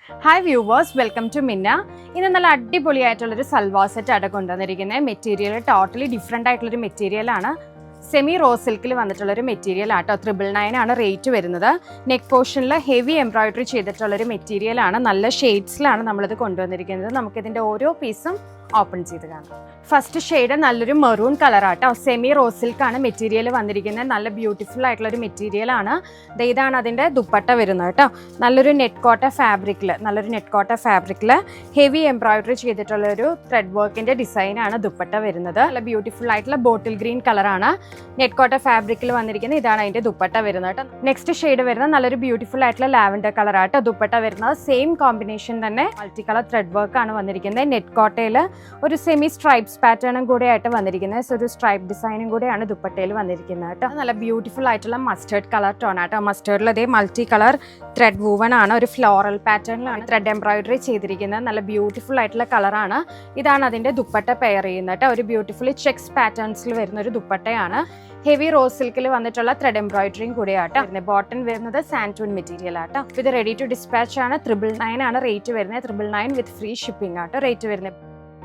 Hi viewers, welcome to മിന്ന. ഇന്ന് നല്ല അടിപൊളിയായിട്ടുള്ളൊരു സൽവാർ സെറ്റ് ആണ് കൊണ്ടുവന്നിരിക്കുന്നത്. മെറ്റീരിയൽ ടോട്ടലി ഡിഫറെൻ്റ് ആയിട്ടുള്ളൊരു മെറ്റീരിയലാണ്. സെമി റോ സിൽക്കിൽ വന്നിട്ടുള്ളൊരു മെറ്റീരിയൽ ആട്ടോ. 999 ആണ് റേറ്റ് വരുന്നത്. നെക്ക് പോർഷനിൽ ഹെവി എംബ്രോയിഡറി ചെയ്തിട്ടുള്ളൊരു മെറ്റീരിയലാണ്. നല്ല ഷെയ്ഡ്സിലാണ് നമ്മളിത് കൊണ്ടുവന്നിരിക്കുന്നത്. നമുക്കിതിൻ്റെ ഓരോ പീസും ഓപ്പൺ ചെയ്ത് കാണാം. ഫസ്റ്റ് ഷെയ്ഡ് നല്ലൊരു മെറൂൺ കളറാട്ടോ. സെമി റോ സിൽക്കാണ് മെറ്റീരിയൽ വന്നിരിക്കുന്നത്. നല്ല ബ്യൂട്ടിഫുൾ ആയിട്ടുള്ളൊരു മെറ്റീരിയലാണ്. ഇതാണ് അതിൻ്റെ ദുപ്പട്ട വരുന്നത് കേട്ടോ. നല്ലൊരു നെറ്റ് കോട്ട ഫാബ്രിക്കിൽ ഹെവി എംബ്രോയിഡറി ചെയ്തിട്ടുള്ളൊരു ത്രെഡ് വർക്കിൻ്റെ ഡിസൈനാണ് ദുപ്പട്ട വരുന്നത്. നല്ല ബ്യൂട്ടിഫുൾ ആയിട്ടുള്ള ബോട്ടിൽ ഗ്രീൻ കളറാണ് നെറ്റ് കോട്ട ഫാബ്രിക്കിൽ വന്നിരിക്കുന്നത്. ഇതാണ് അതിൻ്റെ ദുപ്പട്ട വരുന്നത് കേട്ടോ. നെക്സ്റ്റ് ഷെയ്ഡ് വരുന്നത് നല്ലൊരു ബ്യൂട്ടിഫുൾ ആയിട്ടുള്ള ലാവൻഡർ കളറാട്ടോ. ദുപ്പട്ട വരുന്നത് സെയിം കോമ്പിനേഷൻ തന്നെ മൾട്ടി കളർ ത്രെഡ് വർക്കാണ് വന്നിരിക്കുന്നത്. നെറ്റ് കോട്ടയിൽ ഒരു സെമി സ്ട്രൈപ്സ് പാറ്റേണും കൂടെ ആയിട്ട് വന്നിരിക്കുന്നത്. സോ ഒരു സ്ട്രൈപ്പ് ഡിസൈനും കൂടെയാണ് ദുപ്പട്ടയിൽ വന്നിരിക്കുന്നത് കേട്ടോ. നല്ല ബ്യൂട്ടിഫുൾ ആയിട്ടുള്ള മസ്റ്റേർഡ് കളർ ടോൺ ആട്ടോ. മസ്റ്റേർഡിൽ അതേ മൾട്ടി കളർ ത്രെഡ് വൂവൻ ആണ്. ഒരു ഫ്ലോറൽ പാറ്റേണിലാണ് ത്രെഡ് എംബ്രോയിഡറി ചെയ്തിരിക്കുന്നത്. നല്ല ബ്യൂട്ടിഫുൾ ആയിട്ടുള്ള കളറാണ്. ഇതാണ് അതിൻ്റെ ദുപ്പട്ട പെയർ ചെയ്യുന്നത് കേട്ടോ. ഒരു ബ്യൂട്ടിഫുൾ ചെക്സ് പാറ്റേൺസിൽ വരുന്ന ഒരു ദുപ്പട്ടയാണ്. ഹെവി റോസ് സിൽക്കിൽ വന്നിട്ടുള്ള ത്രെഡ് എംബ്രോയിഡറിയും കൂടെയാട്ടോ. ബോട്ടം വരുന്നത് സാൻറ്റൂൺ മെറ്റീരിയൽ ആട്ടോ. ഇത് റെഡി ടു ഡിസ്പാച്ച് ആണ്. 999 ആണ് റേറ്റ് വരുന്നത്. 999 വിത്ത് ഫ്രീ ഷിപ്പിംഗ് ആട്ടോ റേറ്റ് വരുന്നത്.